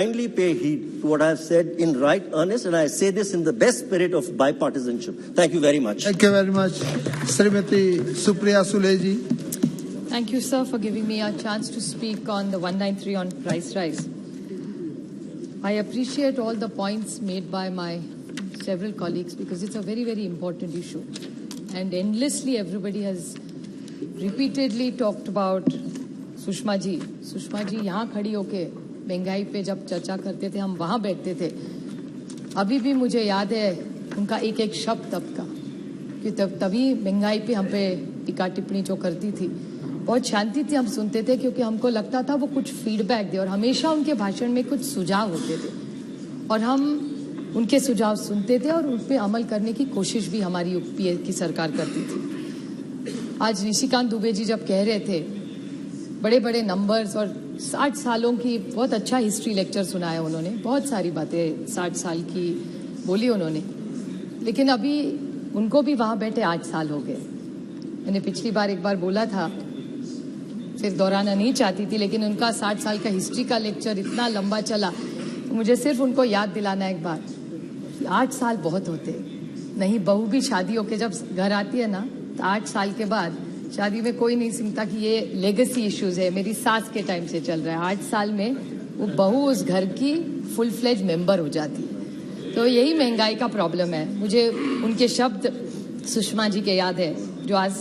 Kindly pay heed to what I have said in right earnest, and I say this in the best spirit of bipartisanship. Thank you very much. Thank you very much. Srimati Supriya Sule ji. Thank you, sir, for giving me a chance to speak on the 193 on price rise. I appreciate all the points made by my several colleagues because it's a very, very important issue. And endlessly everybody has repeatedly talked about Sushma ji यहाँ खड़ी होके महंगाई पे जब चर्चा करते थे, हम वहाँ बैठते थे. अभी भी मुझे याद है उनका एक एक शब्द तब का कि तभी महंगाई पे हम पे टीका टिप्पणी जो करती थी बहुत शांति थी, हम सुनते थे क्योंकि हमको लगता था वो कुछ फीडबैक दे और हमेशा उनके भाषण में कुछ सुझाव होते थे और हम उनके सुझाव सुनते थे और उन पर अमल करने की कोशिश भी हमारी यूपीए की सरकार करती थी. आज निशिकांत दुबे जी जब कह रहे थे बड़े बड़े नंबर्स और 60 सालों की बहुत अच्छा हिस्ट्री लेक्चर सुनाया उन्होंने, बहुत सारी बातें 60 साल की बोली उन्होंने, लेकिन अभी उनको भी वहाँ बैठे 8 साल हो गए. मैंने पिछली बार एक बार बोला था, फिर दोहराना नहीं चाहती थी, लेकिन उनका 60 साल का हिस्ट्री का लेक्चर इतना लंबा चला तो मुझे सिर्फ उनको याद दिलाना एक बार कि 8 साल बहुत होते नहीं. बहू भी शादी होके जब घर आती है ना तो 8 साल के बाद शादी में कोई नहीं समझता कि ये लेगेसी इश्यूज है, मेरी सास के टाइम से चल रहा है. 8 साल में वो बहू उस घर की फुल फ्लेज मेंबर हो जाती है. तो यही महंगाई का प्रॉब्लम है. मुझे उनके शब्द सुषमा जी के याद है जो आज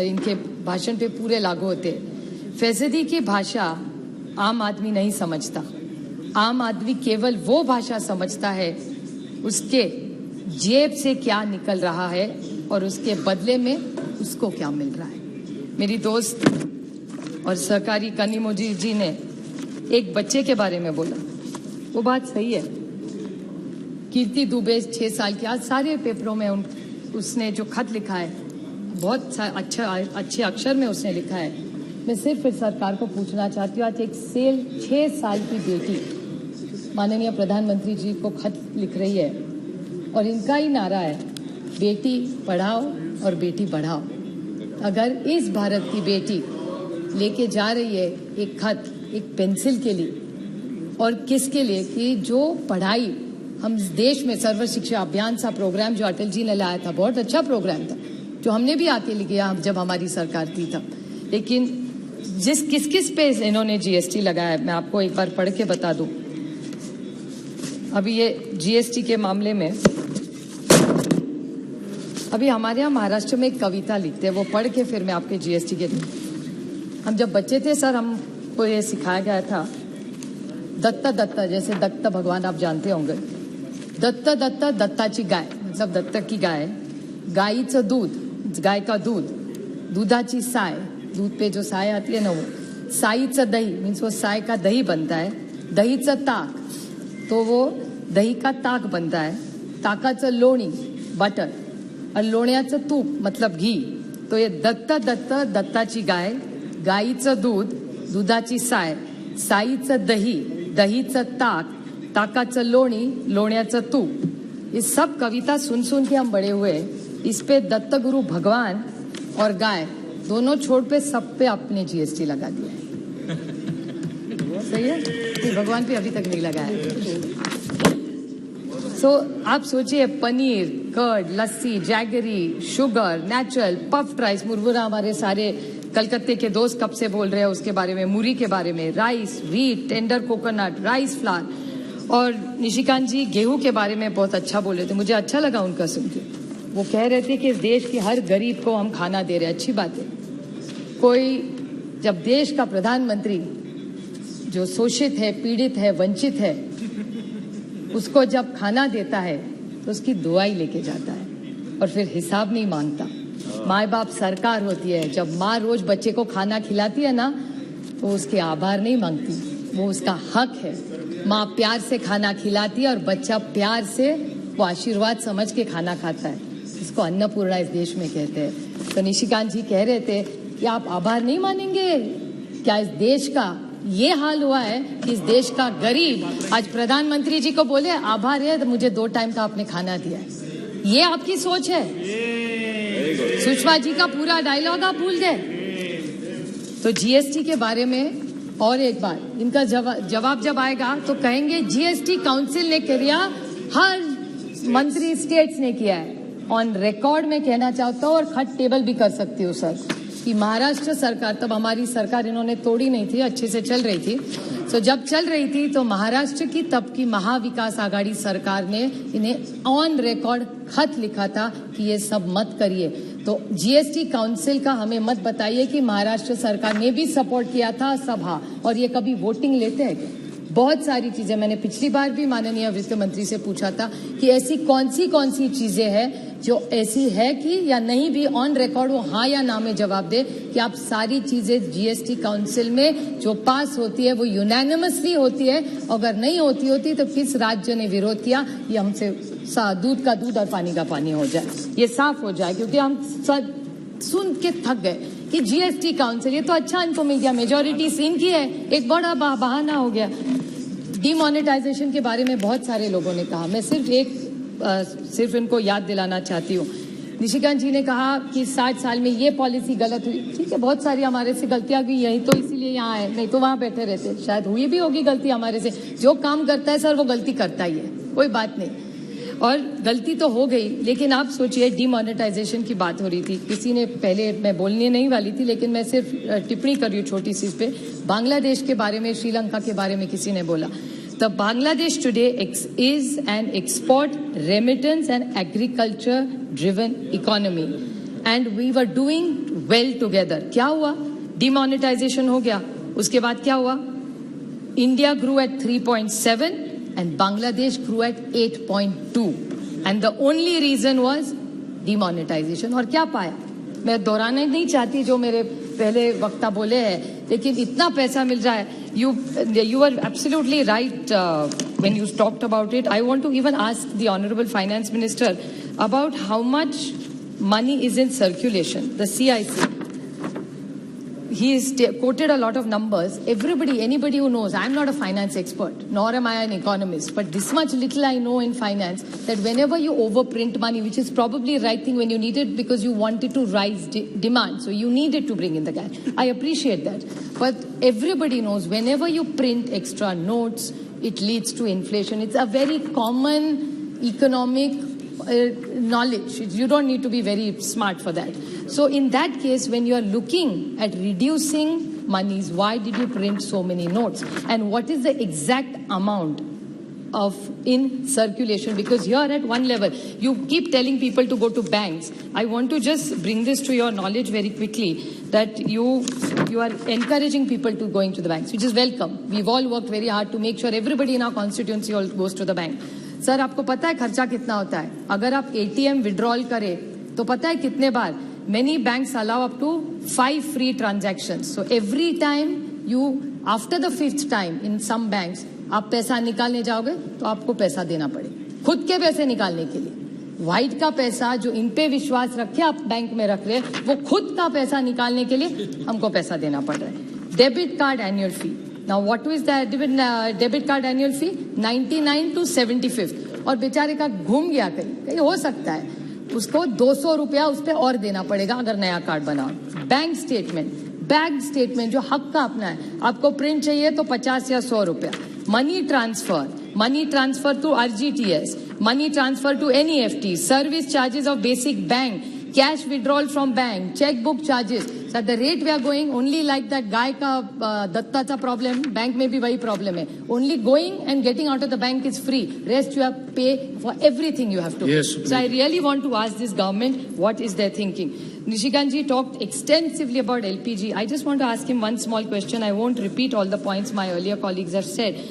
इनके भाषण पे पूरे लागू होते. फैसदी की भाषा आम आदमी नहीं समझता. आम आदमी केवल वो भाषा समझता है उसके जेब से क्या निकल रहा है और उसके बदले में उसको क्या मिल रहा है. मेरी दोस्त और सहकारी कनिमोजी जी ने एक बच्चे के बारे में बोला, वो बात सही है. कीर्ति दुबे 6 साल की, आज सारे पेपरों में उसने जो खत लिखा है बहुत अच्छे अक्षर में उसने लिखा है. मैं सिर्फ इस सरकार को पूछना चाहती हूँ, आज एक 6 साल की बेटी माननीय प्रधानमंत्री जी को खत लिख रही है और इनका ही नारा है बेटी पढ़ाओ और बेटी बढ़ाओ. अगर इस भारत की बेटी लेके जा रही है एक खत एक पेंसिल के लिए और किसके लिए कि जो पढ़ाई हम देश में सर्व शिक्षा अभियान सा प्रोग्राम जो अटल जी ने लाया था, बहुत अच्छा प्रोग्राम था जो हमने भी आके लिया जब हमारी सरकार थी तब, लेकिन किस पे इन्होंने जीएसटी लगाया मैं आपको एक बार पढ़ के बता दूं. अभी ये जीएसटी के मामले में अभी हमारे यहाँ महाराष्ट्र में एक कविता लिखते हैं, वो पढ़ के फिर मैं आपके जीएसटी के. हम जब बच्चे थे सर हमको ये सिखाया गया था दत्ता जैसे दत्त भगवान आप जानते होंगे. दत्ता दत्ताची गाय मतलब दत्तक की गाय, गाईचं दूध गाय का दूध, दूधाची साय दूध पे जो साय आती है ना वो, साईचं दही मीन्स वो साय का दही बनता है, दहीचं ताक तो वो दही का ताक बनता है, ताकाचं लोणी बटर और लोण्याचं तूप मतलब घी. तो ये दत्ताची गाय, गाईचं दूध, दुधाची साय, साईचं दही, दहीचं ताक, ताकाचं लोणी, लोण्याचं तूप. ये सब कविता सुन के हम बड़े हुए. इस पे दत्त गुरु भगवान और गाय दोनों छोड़ पे सब पे आपने जीएसटी लगा दिया है. सही है, भगवान पे अभी तक नहीं लगाया. आप सोचिए paneer, curd, lassi, jaggery, sugar, natural, puffed rice, मुरमुरा हमारे सारे कलकत्ते के दोस्त कब से बोल रहे हैं उसके बारे में, मुरी के बारे में, rice, wheat, tender coconut, rice flour. और निशिकांत जी गेहूं के बारे में बहुत अच्छा बोल रहे थे, मुझे अच्छा लगा उनका सुन के. वो कह रहे थे कि इस देश के हर गरीब को हम खाना दे रहे हैं, अच्छी बात है. कोई जब देश का प्रधानमंत्री जो शोषित है, पीड़ित है, वंचित है, उसको जब खाना देता है तो उसकी दुआई लेके जाता है और फिर हिसाब नहीं मांगता. माँ बाप सरकार होती है, जब माँ रोज बच्चे को खाना खिलाती है ना तो उसके आभार नहीं मांगती, वो उसका हक है. माँ प्यार से खाना खिलाती है और बच्चा प्यार से वो आशीर्वाद समझ के खाना खाता है. इसको अन्नपूर्णा इस देश में कहते हैं. तो निशिकांत जी कह रहे थे कि आप आभार नहीं मानेंगे क्या? इस देश का ये हाल हुआ है कि इस देश का गरीब आज प्रधानमंत्री जी को बोले आभार है तो मुझे 2 टाइम का आपने खाना दिया है. ये आपकी सोच है. सुषमा जी का पूरा डायलॉग आप भूल गए. तो जीएसटी के बारे में और एक बार इनका जवाब जब आएगा तो कहेंगे जीएसटी काउंसिल ने किया, हर मंत्री स्टेट्स ने किया है। ऑन रिकॉर्ड में कहना चाहता हूँ और खट टेबल भी कर सकती हूँ सर कि महाराष्ट्र सरकार, तब हमारी सरकार इन्होंने तोड़ी नहीं थी, अच्छे से चल रही थी। तो जब चल रही थी तो महाराष्ट्र की तब की महाविकास आघाड़ी सरकार ने इन्हें ऑन रिकॉर्ड खत लिखा था कि ये सब मत करिए। तो जीएसटी काउंसिल का हमें मत बताइए कि महाराष्ट्र सरकार ने भी सपोर्ट किया था सभा, और ये कभी वोटिंग लेते हैं क्या? बहुत सारी चीजें मैंने पिछली बार भी माननीय वित्त मंत्री से पूछा था कि ऐसी कौन सी चीजें हैं जो ऐसी है कि या नहीं भी ऑन रिकॉर्ड वो हाँ या ना में जवाब दे कि आप सारी चीजें जीएसटी काउंसिल में जो पास होती है वो यूनानिमसली होती है, अगर नहीं होती तो किस राज्य ने विरोध किया, ये हमसे दूध का दूध और पानी का पानी हो जाए, ये साफ हो जाए। क्योंकि हम सुन के थक गए कि जीएसटी काउंसिल, ये तो अच्छा इनको मिल गया, मेजोरिटी सीन की है, एक बड़ा बहाना हो गया। डिमोनेटाइजेशन के बारे में बहुत सारे लोगों ने कहा, मैं सिर्फ इनको याद दिलाना चाहती हूँ। निशिकांत जी ने कहा कि 60 साल में ये पॉलिसी गलत हुई। ठीक है, बहुत सारी हमारे से गलतियां हुई, यही तो इसीलिए यहाँ है, नहीं तो वहां बैठे रहते। शायद हुई भी होगी गलती हमारे से, जो काम करता है सर वो गलती करता ही है, कोई बात नहीं, और गलती तो हो गई। लेकिन आप सोचिए, डिमोनेटाइजेशन की बात हो रही थी, किसी ने पहले, मैं बोलने नहीं वाली थी लेकिन मैं सिर्फ टिप्पणी कर रही हूँ छोटी सी इस पे, बांग्लादेश के बारे में, श्रीलंका के बारे में किसी ने बोला। The Bangladesh today is an export, remittance and agriculture driven economy and we were doing well together. क्या हुआ? Demonetization हो गया, उसके बाद क्या हुआ? India grew at 3.7 and Bangladesh grew at 8.2 and the only reason was demonetization। और क्या पाया? मैं दोहराना नहीं चाहती जो मेरे पहले वक्ता बोले हैं, लेकिन इतना पैसा मिल रहा है। You are absolutely right when you talked about it. I want to even ask the Honorable Finance Minister about how much money is in circulation. The CIC, he has quoted a lot of numbers. Anybody who knows, I'm not a finance expert, nor am I an economist, but this much little I know in finance, that whenever you overprint money, which is probably the right thing when you need it because you wanted to rise demand, so you needed to bring in the cash. I appreciate that. But everybody knows whenever you print extra notes, it leads to inflation. It's a very common economic knowledge. You don't need to be very smart for that. So in that case, when you are looking at reducing monies, why did you print so many notes? And what is the exact amount of in circulation? Because here at one level, you keep telling people to go to banks. I want to just bring this to your knowledge very quickly, that you are encouraging people to going to the banks, which is welcome. We've all worked very hard to make sure everybody in our constituency all goes to the bank. Sir, आपको पता है खर्चा कितना होता है? अगर आप ATM withdrawal करें तो पता है कितने बार? Many banks allow up to 5 free transactions. So every time you, after the 5th time in some banks, आप पैसा निकालने जाओगे तो आपको पैसा देना पड़ेगा, खुद के पैसे निकालने के लिए। व्हाइट का पैसा जो इन पे विश्वास रखे आप बैंक में रख रहे हैं, वो खुद का पैसा निकालने के लिए हमको पैसा देना पड़ रहा है। Debit card annual fee, now what is the debit card annual fee? 99 to 75, और बेचारे का घूम गया, कहीं हो सकता है उसको 200 रुपया उस पर और देना पड़ेगा अगर नया कार्ड बनाओ। बैंक स्टेटमेंट जो हक का अपना है, आपको प्रिंट चाहिए तो 50 या 100 रुपया। Money transfer to RGTS, money transfer to NEFT, service charges of basic bank, cash withdrawal from bank, cheque book charges. So the rate we are going only like that गाय का दत्ताचा प्रॉब्लम, बैंक में भी वही problem है। Only going and getting out of the bank is free. Rest you have to pay for everything you have to pay. Yes, so I really want to ask this government, what is their thinking? Nishikant ji talked extensively about LPG. I just want to ask him one small question. I won't repeat all the points my earlier colleagues have said.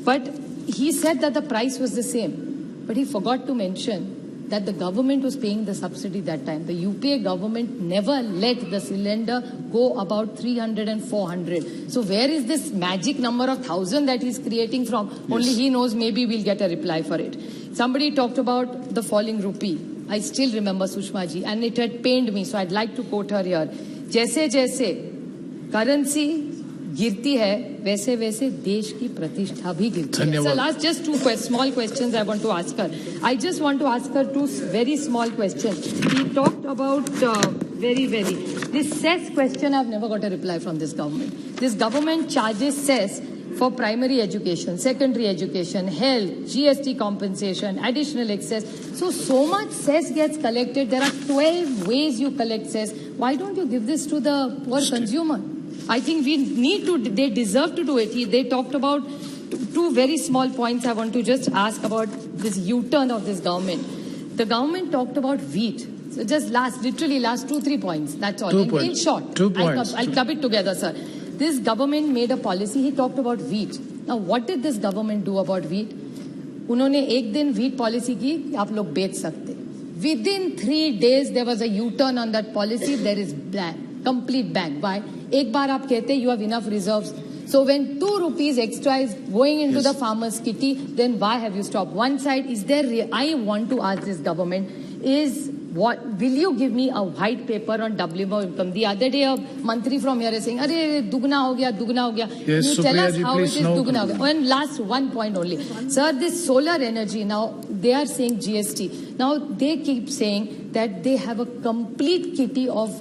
But he said that the price was the same. But he forgot to mention that the government was paying the subsidy that time. The UPA government never let the cylinder go about 300 and 400. So where is this magic number of 1,000 that he's creating from? Yes. Only he knows. Maybe we'll get a reply for it. Somebody talked about the falling rupee. I still remember Sushma ji, and it had pained me, so I'd like to quote her here. जैसे जैसे currency गिरती है, वैसे वैसे देश की प्रतिष्ठा भी गिरती है. So last just two small questions I want to ask her. I just want to ask her two very small questions. He talked about very This cess question, I've never got a reply from this government. This government charges cess for primary education, secondary education, health, GST compensation, additional excess. So much cess gets collected. There are 12 ways you collect cess. Why don't you give this to the poor consumer? I think we need to, they deserve to do it. They talked about two very small points. I want to just ask about this U-turn of this government. The government talked about wheat. So just literally last 2-3 points. That's all. In short, 2 points. I'll club it together, sir. This government made a policy. He talked about wheat. Now, what did this government do about wheat? उन्होंने एक दिन wheat policy की कि आप लोग बेच सकते. Within 3 days, there was a U-turn on that policy. There is complete ban. Why? एक बार आप कहते you have enough reserves. So when 2 rupees extra is going into the farmer's kitty, then why have you stopped? One side, is there, I want to ask this government, will you give me a white paper on WMO income? The other day, a mantri from here is saying, "Arey, dugna ho gaya." Yes, you tell us Supriya how ji, it is please, no dugna ho comment. gaya. And last one point only. Sir, this solar energy, now they are saying GST. Now they keep saying that they have a complete kitty of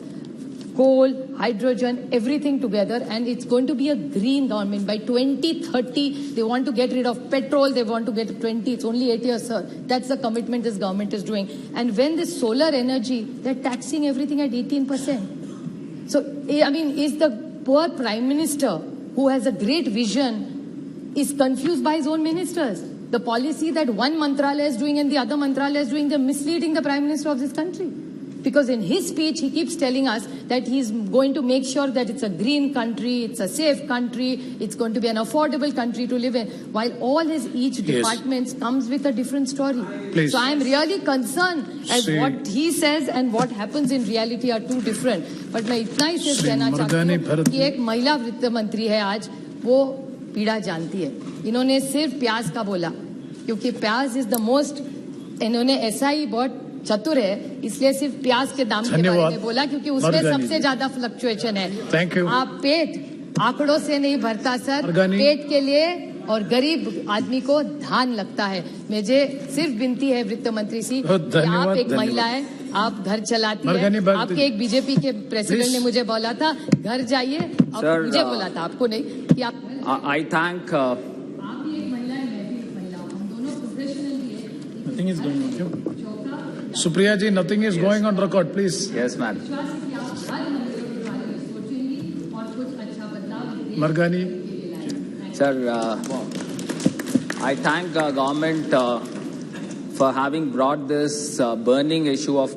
coal, hydrogen, everything together, and it's going to be a green government. By 2030, they want to get rid of petrol, they want to get 20, it's only 8 years, sir. That's the commitment this government is doing. And when this solar energy, they're taxing everything at 18%. So, I mean, is the poor Prime Minister, who has a great vision, is confused by his own ministers? The policy that one Mantralaya is doing and the other Mantralaya is doing, they're misleading the Prime Minister of this country. Because in his speech, he keeps telling us that he's going to make sure that it's a green country, it's a safe country, it's going to be an affordable country to live in, while all his each departments comes with a different story. Please. So I'm really concerned as what he says and what happens in reality are two different. But मैं इतना ही सिर्फ कहना चाहती हूँ कि एक महिला वित्त मंत्री है आज, वो पीड़ा जानती है. इन्होंने सिर्फ प्याज का बोला, क्योंकि प्याज इज द मोस्ट, इन्होंने ऐसा ही बहुत चतुर है, इसलिए सिर्फ प्याज के दाम के बारे में बोला, क्योंकि उसमें सबसे ज्यादा फ्लक्चुएशन है. Thank you. आप पेट आंकड़ों से नहीं भरता सर, पेट के लिए और गरीब आदमी को धान लगता है. मुझे सिर्फ विनती है वित्त मंत्री सी कि आप एक महिला है, आप घर चलाती है. आपके एक बीजेपी के प्रेसिडेंट ने मुझे बोला था घर जाइए, मुझे बोला था, आपको नहीं, कि आप आई थैंक आप भी एक महिला है, मैं भी एक महिला हूँ, हम दोनों प्रोफेशनल भी है. Nothing is going on. Supriya ji, nothing is going on record, please. Yes, ma'am. Margani. Sir, I thank government for having brought this burning issue of